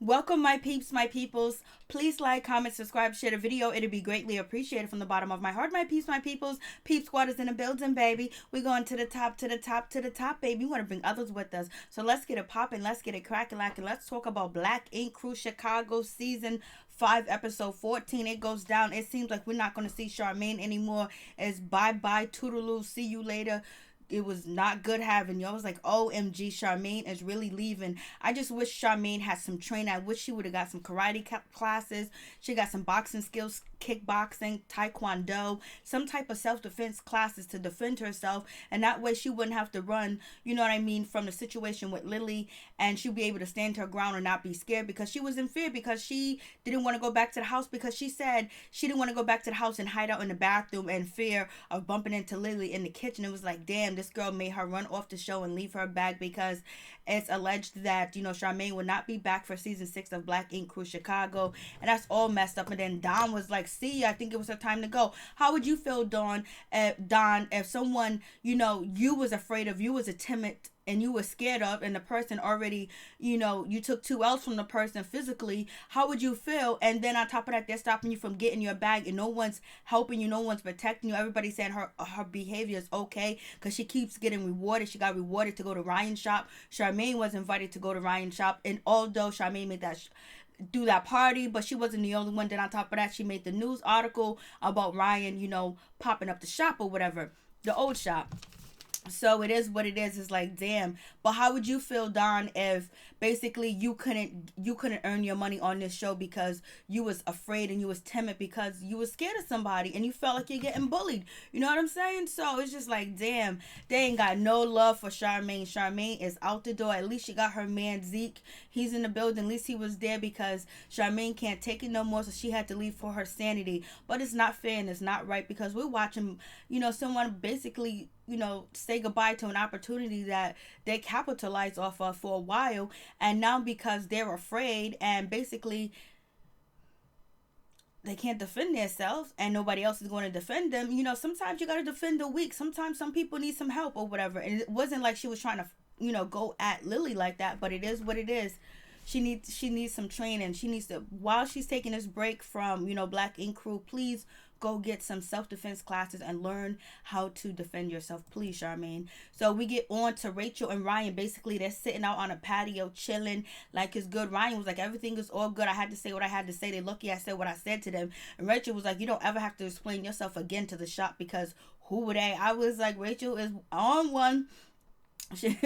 Welcome, my peeps, my peoples. Please like, comment, subscribe, share the video. It'd be greatly appreciated from the bottom of my heart. My peeps, my peoples. Peep squad is in the building, baby. We're going to the top, to the top, to the top, baby. We want to bring others with us. So let's get it popping. Let's get it cracking, like, and let's talk about Black Ink Crew Chicago season 5, episode 14. It goes down. It seems like we're not going to see Charmaine anymore. It's bye bye, toodaloo, see you later. It was not good having you. I was like, OMG, Charmaine is really leaving. I just wish Charmaine had some training. I wish she would have got some karate classes. She got some boxing skills, kickboxing, taekwondo, some type of self-defense classes to defend herself. And that way she wouldn't have to run, you know what I mean, from the situation with Lily. And she'd be able to stand her ground and not be scared, because she was in fear, because she didn't want to go back to the house, because she said she didn't want to go back to the house and hide out in the bathroom in fear of bumping into Lily in the kitchen. It was like, damn, this girl made her run off the show and leave her bag, because it's alleged that, you know, Charmaine will not be back for season 6 of Black Ink Crew Chicago. And that's all messed up. And then Dawn was like, see, I think it was her time to go. How would you feel, Dawn, if someone, you know, you was afraid of, you was a timid and you were scared of, and the person already, you know, you took 2 L's from the person physically, how would you feel? And then on top of that, they're stopping you from getting your bag, and no one's helping you, no one's protecting you. Everybody's saying her behavior is okay because she keeps getting rewarded. She got rewarded to go to Ryan's shop. Charmaine was invited to go to Ryan's shop, and although Charmaine made that do that party, but she wasn't the only one. Then on top of that, she made the news article about Ryan, you know, popping up the shop or whatever, the old shop. So it is what it is. It's like, damn. But how would you feel, Don, if basically you couldn't earn your money on this show because you was afraid and you was timid because you was scared of somebody and you felt like you're getting bullied? You know what I'm saying? So it's just like, damn, they ain't got no love for Charmaine. Charmaine is out the door. At least she got her man Zeke. He's in the building. At least he was there, because Charmaine can't take it no more, so she had to leave for her sanity. But it's not fair and it's not right, because we're watching, you know, someone basically, you know, say goodbye to an opportunity that they capitalized off of for a while. And now because they're afraid and basically they can't defend themselves and nobody else is going to defend them, you know, sometimes you got to defend the weak. Sometimes some people need some help or whatever. And it wasn't like she was trying to, you know, go at Lily like that, but it is what it is. She needs some training. She needs to, while she's taking this break from, you know, Black Ink Crew, please go get some self-defense classes and learn how to defend yourself, please, Charmaine. So we get on to Rachel and Ryan. Basically, they're sitting out on a patio chilling like it's good. Ryan was like, everything is all good. I had to say what I had to say. They lucky I said what I said to them. And Rachel was like, you don't ever have to explain yourself again to the shop, because who would they? I was like, Rachel is on one. She,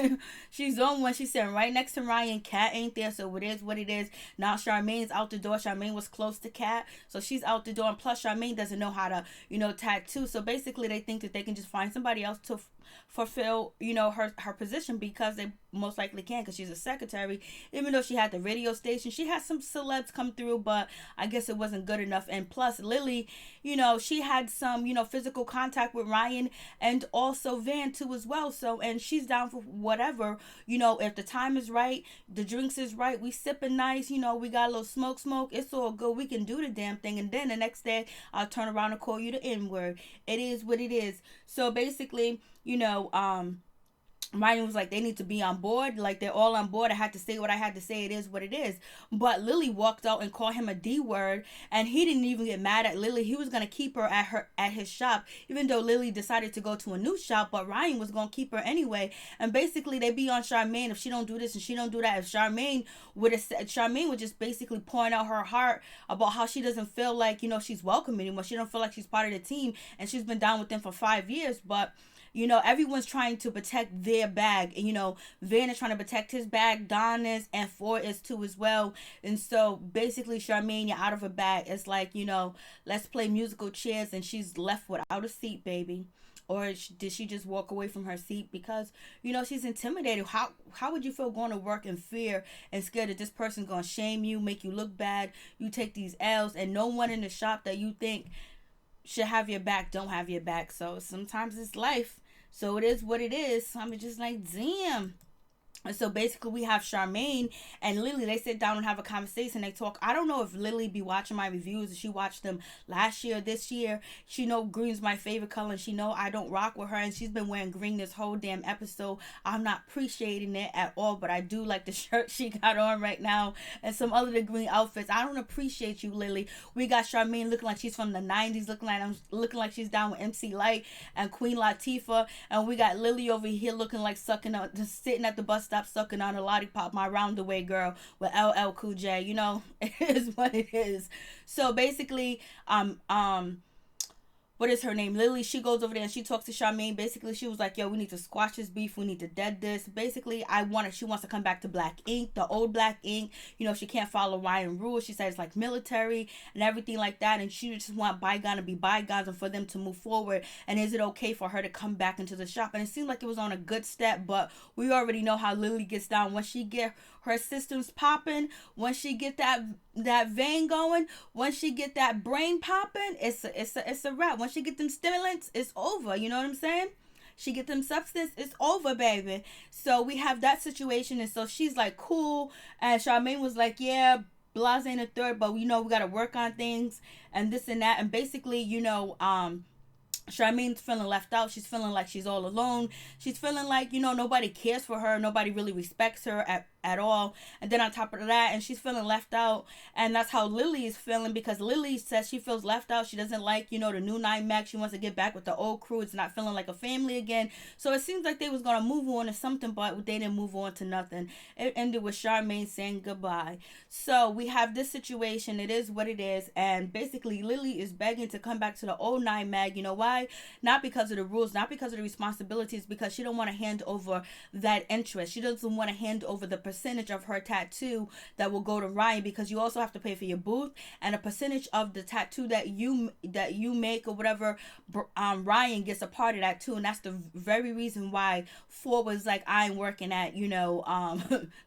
she's on one. She's sitting right next to Ryan. Kat ain't there, so it is what it is. Now Charmaine's out the door. Charmaine was close to Kat, so she's out the door. And plus, Charmaine doesn't know how to, you know, tattoo. So basically, they think that they can just find somebody else to fulfill, you know, her position, because they most likely can, because she's a secretary. Even though she had the radio station, she had some celebs come through, but I guess it wasn't good enough. And plus, Lily, you know, she had some, you know, physical contact with Ryan and also Van too as well. So, and she's down for whatever, you know, if the time is right, the drinks is right, we sipping nice, you know, we got a little smoke, it's all good, we can do the damn thing. And then the next day I'll turn around and call you the N-word. It is what it is. So basically, you know, Ryan was like, they need to be on board. Like, they're all on board. I had to say what I had to say. It is what it is. But Lily walked out and called him a D word, and he didn't even get mad at Lily. He was gonna keep her at his shop, even though Lily decided to go to a new shop. But Ryan was gonna keep her anyway. And basically, they be on Charmaine if she don't do this and she don't do that. If Charmaine would have said, Charmaine would just basically point out her heart about how she doesn't feel like, you know, she's welcome anymore. She don't feel like she's part of the team, and she's been down with them for 5 years. But you know, everyone's trying to protect their bag. And, you know, Van is trying to protect his bag. Don is, and Phor is too as well. And so basically, Charmaine, you're out of a bag. It's like, you know, let's play musical chairs, and she's left without a seat, baby. Or did she just walk away from her seat because, you know, she's intimidated? How would you feel going to work in fear and scared that this person's going to shame you, make you look bad? You take these L's, and no one in the shop that you think should have your back don't have your back. So sometimes it's life. So it is what it is. I'm just like, damn. And so basically we have Charmaine and Lily. They sit down and have a conversation. They talk. I don't know if Lily be watching my reviews. If she watched them last year, this year. She know green's my favorite color. And she know I don't rock with her. And she's been wearing green this whole damn episode. I'm not appreciating it at all. But I do like the shirt she got on right now. And some other green outfits. I don't appreciate you, Lily. We got Charmaine looking like she's from the 90s. Looking like she's down with MC Light and Queen Latifah. And we got Lily over here looking like sucking up, just sitting at the bus stop sucking on a lollipop, my roundaway girl with LL Cool J. You know, it is what it is. So basically, what is her name? Lily, she goes over there and she talks to Charmaine. Basically, she was like, yo, we need to squash this beef. We need to dead this. Basically, she wants to come back to Black Ink, the old Black Ink. You know, she can't follow Ryan rules. She says like military and everything like that. And she just want bygone to be bygones and for them to move forward. And is it okay for her to come back into the shop? And it seemed like it was on a good step, but we already know how Lily gets down. Once she get her systems popping, once she get that vein going, once she get that brain popping, it's a wrap. Once she get them stimulants, it's over. You know what I'm saying? She get them substance, it's over, baby. So we have that situation, and so she's like, cool. And Charmaine was like, yeah, blase and a third, but you know, we gotta work on things and this and that. And basically, you know, Charmaine's feeling left out. She's feeling like she's all alone. She's feeling like, you know, nobody cares for her. Nobody really respects her at all. And then on top of that, and she's feeling left out. And that's how Lily is feeling, because Lily says she feels left out. She doesn't like, you know, the new 9 Max. She wants to get back with the old crew. It's not feeling like a family again. So it seems like they was going to move on to something, but they didn't move on to nothing. It ended with Charmaine saying goodbye. So we have this situation. It is what it is. And basically Lily is begging to come back to the old 9 Mag. You know why? Not because of the rules, not because of the responsibilities, because she don't want to hand over that interest. She doesn't want to hand over the percentage of her tattoo that will go to Ryan, because you also have to pay for your booth, and a percentage of the tattoo that you make or whatever, Ryan gets a part of that too. And that's the very reason why Phor was like, I ain't working at, you know,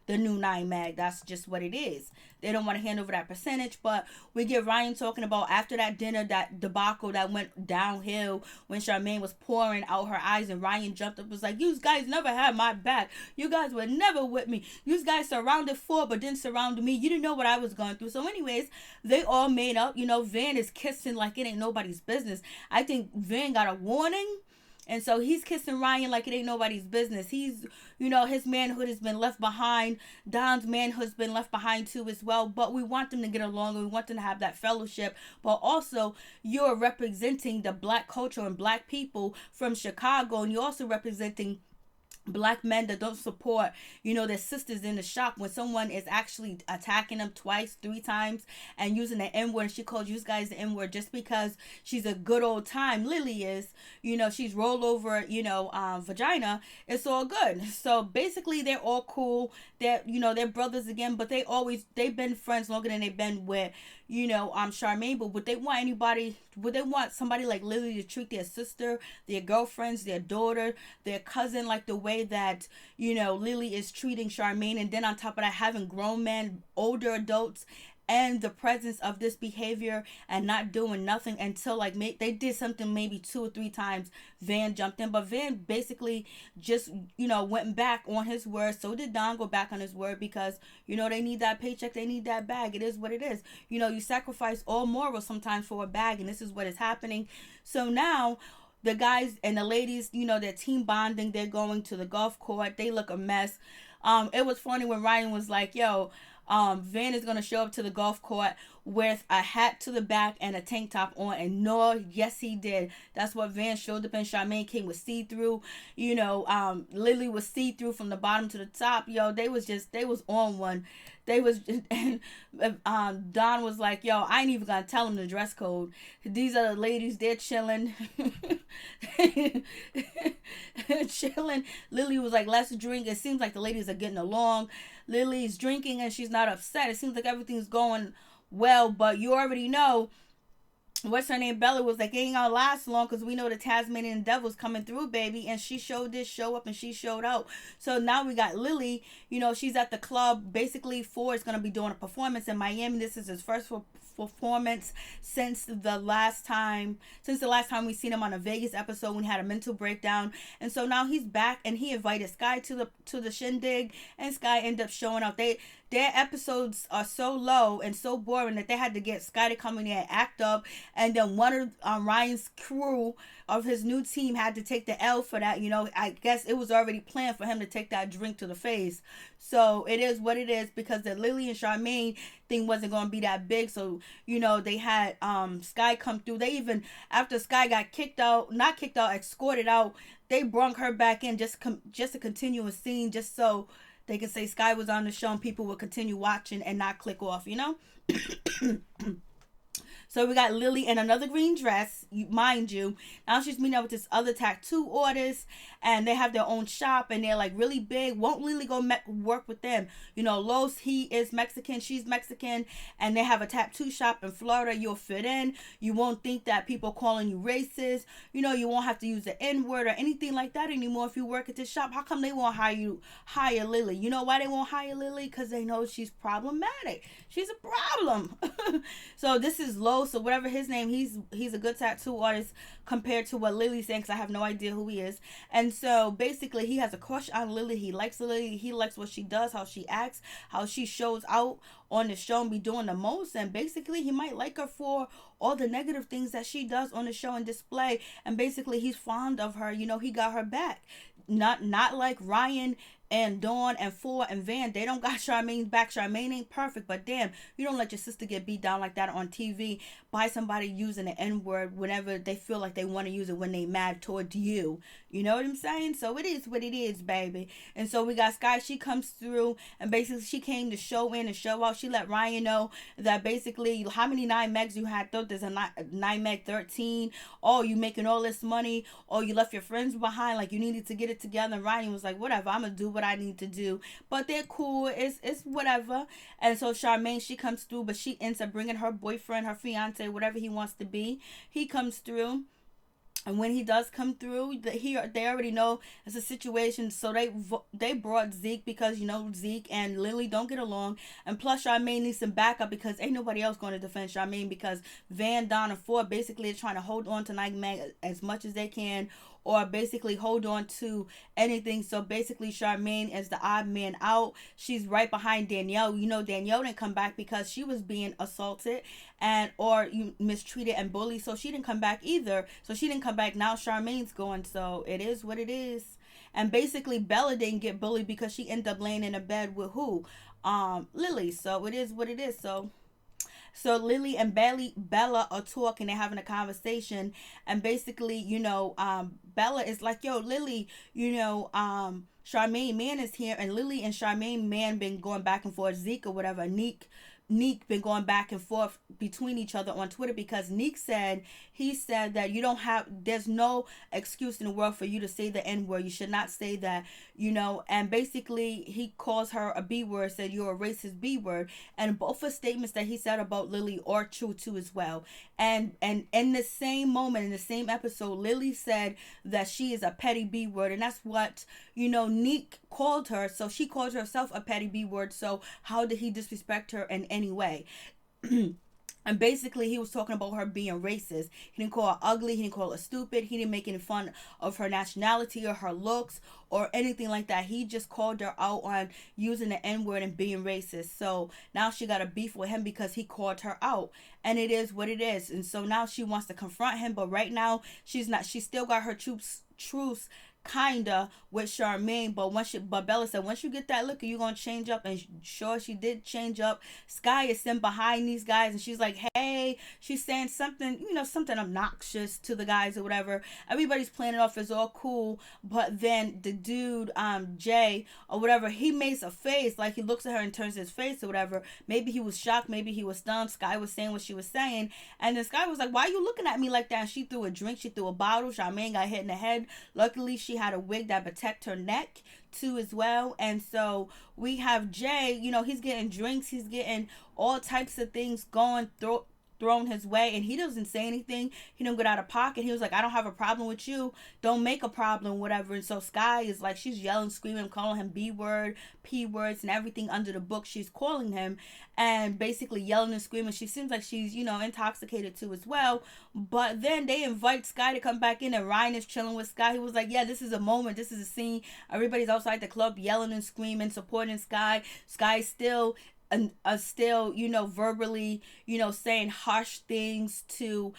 the new 9 Mag. That's just what it is. They don't want to hand over that percentage. But we get Ryan talking about after that dinner, that debacle that went downhill when Charmaine was pouring out her eyes, and Ryan jumped up and was like, you guys never had my back. You guys were never with me. You guys surrounded Phor but didn't surround me. You didn't know what I was going through. So anyways, they all made up. You know, Van is kissing like it ain't nobody's business. I think Van got a warning. And so he's kissing Ryan like it ain't nobody's business. He's, you know, his manhood has been left behind. Don's manhood's been left behind too as well. But we want them to get along. We want them to have that fellowship. But also, you're representing the Black culture and Black people from Chicago. And you're also representing Black men that don't support, you know, their sisters in the shop when someone is actually attacking them twice, 3 times, and using the N-word. She called you guys the N-word just because she's a good old time. Lily is, you know, she's rolled over, you know, vagina. It's all good. So basically, they're all cool. They're, you know, they're brothers again, but they've been friends longer than they've been with, you know, Charmaine. But would they want somebody like Lily to treat their sister, their girlfriends, their daughter, their cousin like the way that, you know, Lily is treating Charmaine? And then on top of that, having grown men, older adults, and the presence of this behavior and not doing nothing until like they did something maybe 2 or 3 times. Van jumped in, but Van basically just, you know, went back on his word. So did Don go back on his word, because, you know, they need that paycheck, they need that bag. It is what it is. You know, you sacrifice all morals sometimes for a bag, and this is what is happening. So now the guys and the ladies, you know, they're team bonding. They're going to the golf court. They look a mess. It was funny when Ryan was like, yo, Van is going to show up to the golf court with a hat to the back and a tank top on. And no, yes, he did. That's what Van showed up in. Charmaine came with see-through. You know, Lily was see-through from the bottom to the top. Yo, they was on one. They was, and Don was like, yo, I ain't even gonna tell him the dress code. These are the ladies, they're chilling. Chilling. Lily was like, let's drink. It seems like the ladies are getting along. Lily's drinking and she's not upset. It seems like everything's going well, but you already know what's her name, Bella, was like, it ain't gonna last long because we know the Tasmanian devil's coming through, baby. And she showed this show up and she showed out. So now we got Lily, she's at the club. Basically, Phor is gonna be doing a performance in Miami. This is his first performance since the last time we seen him on a Vegas episode when he had a mental breakdown. And so now he's back and he invited Skye to the shindig, and Skye ended up showing out. Their episodes are so low and so boring that they had to get Skye to come in there and act up, and then one of Ryan's crew of his new team had to take the L for that. I guess it was already planned for him to take that drink to the face. So it is what it is, because the Lily and Charmaine thing wasn't going to be that big. So, they had Skye come through. They even, after Skye got escorted out, they brung her back in just to continue a scene, just so they could say Skye was on the show and people would continue watching and not click off, So we got Lily in another green dress, mind you. Now she's meeting up with this other tattoo artist, and they have their own shop, and they're like really big. Won't Lily go work with them? Los, he is Mexican, she's Mexican, and they have a tattoo shop in Florida. You'll fit in. You won't think that people calling you racist. You won't have to use the N-word or anything like that anymore if you work at this shop. How come they won't hire Lily? You know why they won't hire Lily? Because they know she's problematic. She's a problem. So this is Lo. So whatever his name, he's a good tattoo artist compared to what Lily's saying, because I have no idea who he is. And so basically he has a crush on Lily. He likes Lily. He likes what she does, how she acts, how she shows out on the show and be doing the most. And basically he might like her for all the negative things that she does on the show and display. And basically he's fond of her. He got her back. Not like Ryan and Dawn and Phor and Van. They don't got Charmaine's back. Charmaine ain't perfect, but damn, you don't let your sister get beat down like that on TV by somebody using the N-word whenever they feel like they want to use it when they mad towards you. You know what I'm saying? So it is what it is, baby. And so we got Skye. She comes through, and basically she came to show in and show out. She let Ryan know that basically how many 9 megs you had. Thought there's a 9 meg 13. Oh, you making all this money. Oh, you left your friends behind. Like, you needed to get it together. And Ryan was like, whatever, I'm gonna do what I need to do. But they're cool. It's whatever. And so Charmaine, she comes through, but she ends up bringing her boyfriend, her fiance, whatever he wants to be. He comes through. And when he does come through, they already know it's a situation. So they brought Zeke because, Zeke and Lily don't get along. And plus, Charmaine needs some backup because ain't nobody else going to defend Charmaine, because Van, Don, and Phor basically are trying to hold on to Nike Mag as much as they can, or basically hold on to anything. So basically Charmaine is the odd man out. She's right behind Danielle. Danielle didn't come back because she was being assaulted or mistreated and bullied. So she didn't come back either. So she didn't come back. Now Charmaine's going. So it is what it is. And basically Bella didn't get bullied because she ended up laying in a bed with who? Lily. So it is what it is. So Lily and Bella are talking, they're having a conversation, and basically, Bella is like, yo, Lily, Charmaine man is here, and Lily and Charmaine man been going back and forth, Zeke or whatever, Neek been going back and forth between each other on Twitter, because Neek said that there's no excuse in the world for you to say the N-word. You should not say that, and basically he calls her a B-word, said you're a racist B-word, and both of statements that he said about Lily are true too as well. And in the same moment, in the same episode, Lily said that she is a petty B-word, and that's what, Neek called her. So she called herself a petty B-word. So how did he disrespect her in any way? And basically he was talking about her being racist. He didn't call her ugly. He didn't call her stupid. He didn't make any fun of her nationality or her looks or anything like that. He just called her out on using the N-word and being racist. So now she got a beef with him because he called her out. And it is what it is. And so now she wants to confront him. But right now she's not. She still got her truths kinda with Charmaine, but Bella said once you get that liquor, you're gonna change up. And sure, she did change up. Skye is sitting behind these guys, and she's like, hey, she's saying something, something obnoxious to the guys or whatever. Everybody's playing it off as all cool, but then the dude, Jay or whatever, he makes a face, like he looks at her and turns his face or whatever. Maybe he was shocked, maybe he was stunned. Skye was saying what she was saying, and then Skye was like, why are you looking at me like that? And she threw a drink, she threw a bottle. Charmaine got hit in the head. Luckily she had a wig that protect her neck too as well. And so we have Jay, he's getting drinks, he's getting all types of things going thrown his way, and he doesn't say anything. He don't get out of pocket. He was like, I don't have a problem with you, don't make a problem, whatever. And so Skye is like, she's yelling, screaming, calling him B word, P words, and everything under the book she's calling him, and basically yelling and screaming. She seems like she's, intoxicated too as well. But then they invite Skye to come back in, and Ryan is chilling with Skye. He was like, yeah, this is a moment, this is a scene. Everybody's outside the club yelling and screaming, supporting Skye. Skye still still, verbally, saying harsh things to,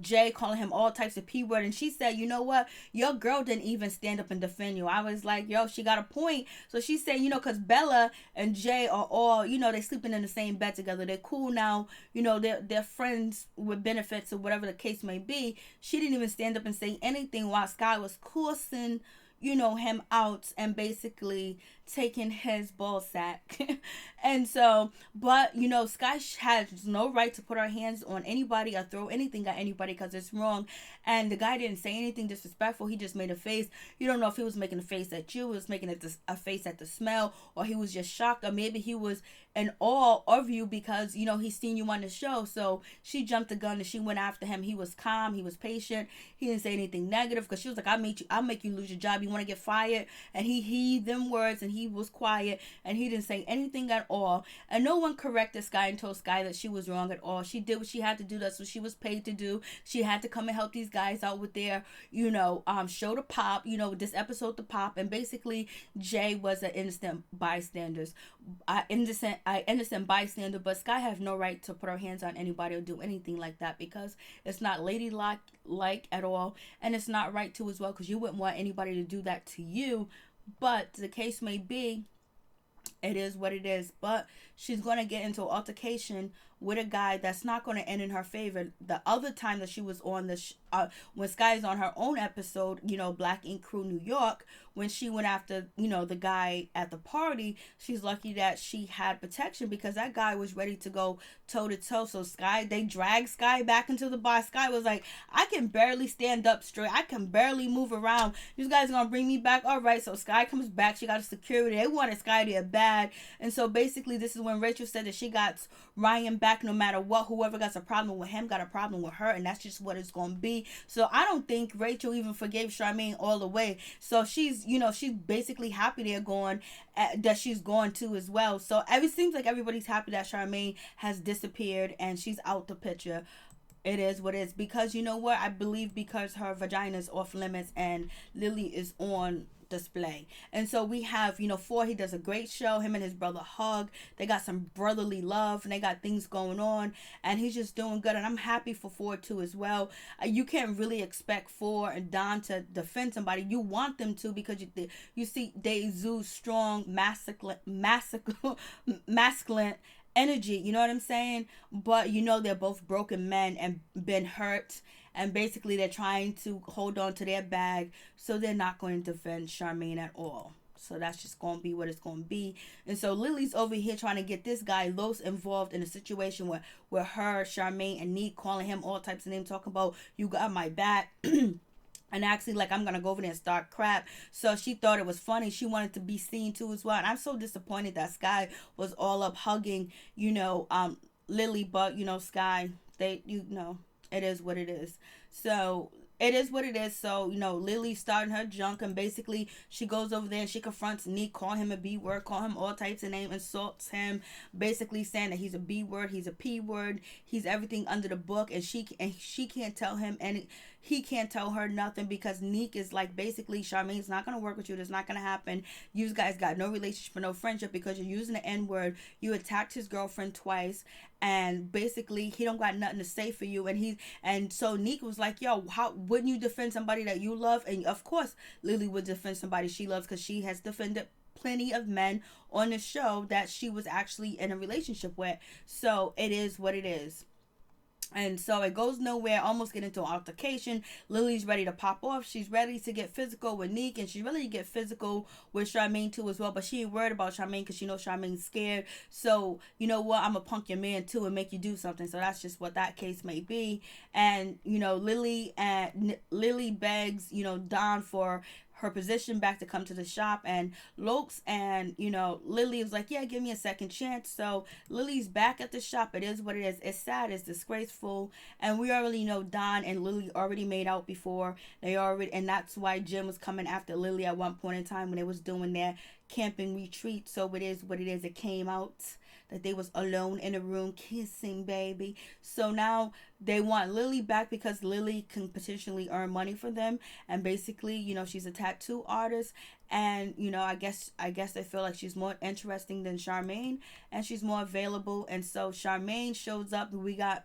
Jay, calling him all types of P word. And she said, you know what? Your girl didn't even stand up and defend you. I was like, yo, she got a point. So she said, because Bella and Jay are all, they sleeping in the same bed together. They're cool now. They're friends with benefits or whatever the case may be. She didn't even stand up and say anything while Skye was cursing, him out and basically taking his ball sack. And so, but, Skye has no right to put her hands on anybody or throw anything at anybody because it's wrong. And the guy didn't say anything disrespectful. He just made a face. You don't know if he was making a face at you, he was making a face at the smell, or he was just shocked, or maybe he was in awe of you because, he's seen you on the show. So she jumped the gun and she went after him. He was calm. He was patient. He didn't say anything negative because she was like, I'll make you lose your job. You want to get fired? And he heeded them words and he was quiet and he didn't say anything at all. And no one corrected Skye and told Skye that she was wrong at all. She did what she had to do. That's what she was paid to do. She had to come and help these guys out with their, show to pop, this episode to pop. And basically Jay was an innocent bystander. Innocent bystander, but Skye have no right to put her hands on anybody or do anything like that because it's not ladylike at all, and it's not right to as well because you wouldn't want anybody to do that to you. But the case may be, it is what it is. But she's going to get into an altercation with a guy that's not going to end in her favor. The other time that she was on when Skye is on her own episode, Black Ink Crew New York, when she went after, the guy at the party, she's lucky that she had protection because that guy was ready to go toe to toe. So they dragged Skye back into the bar. Skye was like, I can barely stand up straight. I can barely move around. You guys are going to bring me back? All right. So Skye comes back. She got a security. They wanted Skye there bad. And so basically this is when Rachel said that she got Ryan back no matter what. Whoever got a problem with him got a problem with her. And that's just what it's going to be. So I don't think Rachel even forgave Charmaine all the way. So she's basically happy they're going, that she's gone too as well. So it seems like everybody's happy that Charmaine has disappeared and she's out the picture. It is what it is. Because you know what? I believe because her vagina is off limits and Lily is on display. And so we have, Phor, he does a great show. Him and his brother hug. They got some brotherly love and they got things going on. And he's just doing good. And I'm happy for Phor too as well. You can't really expect Phor and Don to defend somebody. You want them to because you see they exude strong masculine energy, you know what I'm saying? But they're both broken men and been hurt, and basically they're trying to hold on to their bag, so they're not going to defend Charmaine at all. So that's just going to be what it's going to be. And so Lily's over here trying to get this guy Los involved in a situation where her, Charmaine, and Neek calling him all types of names, talking about, you got my back. And actually, like, I'm going to go over there and start crap. So she thought it was funny. She wanted to be seen too as well. And I'm so disappointed that Skye was all up hugging, Lily. But, Skye, it is what it is. So it is what it is. So, Lily's starting her junk, and basically she goes over there and she confronts Neek, call him a B word, call him all types of names, insults him, basically saying that he's a B word, he's a P word, he's everything under the book, and she can't tell him any. He can't tell her nothing because Neek is like, basically, Charmaine's not going to work with you. That's not going to happen. You guys got no relationship or no friendship because you're using the N-word. You attacked his girlfriend twice. And basically, he don't got nothing to say for you. And so Neek was like, yo, how wouldn't you defend somebody that you love? And of course, Lily would defend somebody she loves because she has defended plenty of men on the show that she was actually in a relationship with. So it is what it is. And so it goes nowhere, almost get into an altercation. Lily's ready to pop off. She's ready to get physical with Neek, and she's ready to get physical with Charmaine too as well. But she ain't worried about Charmaine because she knows Charmaine's scared. So, you know what? I'm going to punk your man too and make you do something. So that's just what that case may be. And, Lily begs, Don for her position back to come to the shop. And Lokes and, you know, Lily was like, yeah, give me a second chance. So Lily's back at the shop. It is what it is. It's sad, it's disgraceful, and we already know Don and Lily already made out before. They already, and that's why Jim was coming after Lily at one point in time when they was doing their camping retreat. So it is what it is. It came out that they was alone in a room kissing, baby. So now they want Lily back because Lily can potentially earn money for them. And basically, you know, she's a tattoo artist. And, you know, I guess they feel like she's more interesting than Charmaine, and she's more available. And so Charmaine shows up. We got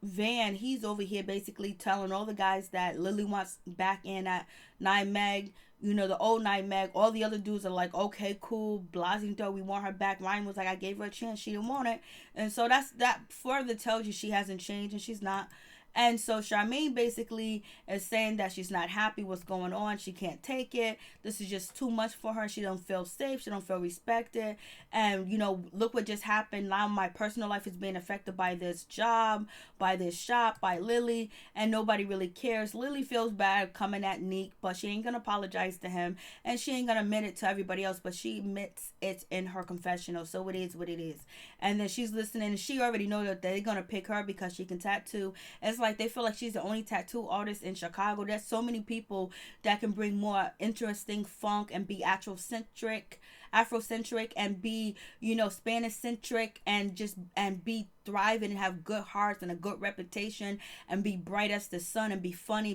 Van, he's over here basically telling all the guys that Lily wants back in at 9 Meg. You know, the old 9 Meg. All the other dudes are like, okay, cool, blasing though, we want her back. Ryan was like, I gave her a chance, she didn't want it. And so that further tells you she hasn't changed, and she's not. And so Charmaine basically is saying that she's not happy what's going on. She can't take it. This is just too much for her. She don't feel safe. She don't feel respected. And, you know, look what just happened. Now my personal life is being affected by this job, by this shop, by Lily, and nobody really cares. Lily feels bad coming at Neek, but she ain't going to apologize to him. And she ain't going to admit it to everybody else, but she admits it in her confessional. So it is what it is. And then she's listening, and she already knows that they're going to pick her because she can tattoo. It's like they feel like she's the only tattoo artist in Chicago. There's so many people that can bring more interesting funk and be Afrocentric and be, you know, Spanish centric, and just and be thriving and have good hearts and a good reputation and be bright as the sun and be funny,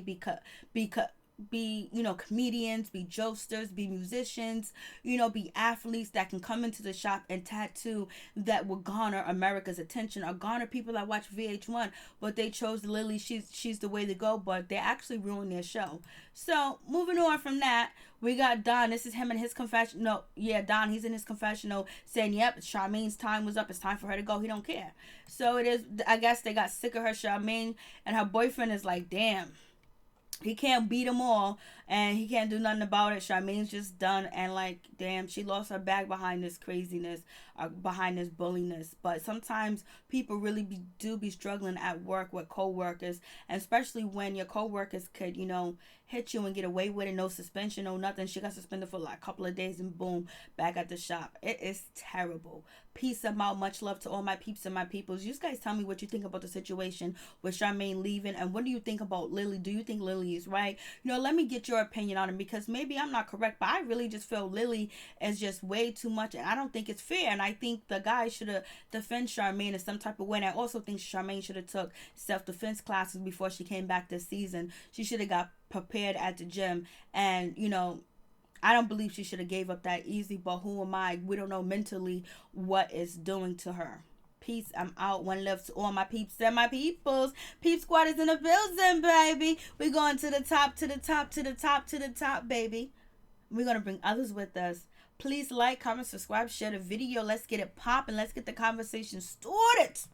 be, you know, comedians, be jokesters, be musicians, you know, be athletes that can come into the shop and tattoo, that will garner America's attention or garner people that watch VH1. But they chose Lily. She's the way to go, but they actually ruined their show. So moving on from that, we got Don. This is him in his confession. No, yeah, Don, he's in his confessional saying, yep, Charmaine's time was up. It's time for her to go. He don't care. So it is, I guess they got sick of her, Charmaine, and her boyfriend is like, damn, he can't beat them all, and he can't do nothing about it. Charmaine's just done, and like, damn, she lost her bag behind this craziness, behind this bulliness. But sometimes people really do be struggling at work with co-workers, and especially when your co-workers could, you know, hit you and get away with it, no suspension, no nothing. She got suspended for like a couple of days, and boom, back at the shop. It is terrible. Peace out. Much love to all my peeps and my peoples. You guys tell me what you think about the situation with Charmaine leaving, and what do you think about Lily? Do you think Lily is right? You know, let me get your opinion on it, because maybe I'm not correct, but I really just feel Lily is just way too much, and I don't think it's fair. And I think the guy should have defended Charmaine in some type of way. And I also think Charmaine should have took self-defense classes before she came back this season. She should have got prepared at the gym, and, you know, I don't believe she should have gave up that easy, but who am I? We don't know mentally what it's doing to her. Peace. I'm out. One love to all my peeps and my peoples. Peep Squad is in the building, baby. We're going to the top, to the top, to the top, to the top, baby. We're going to bring others with us. Please like, comment, subscribe, share the video. Let's get it popping. Let's get the conversation started.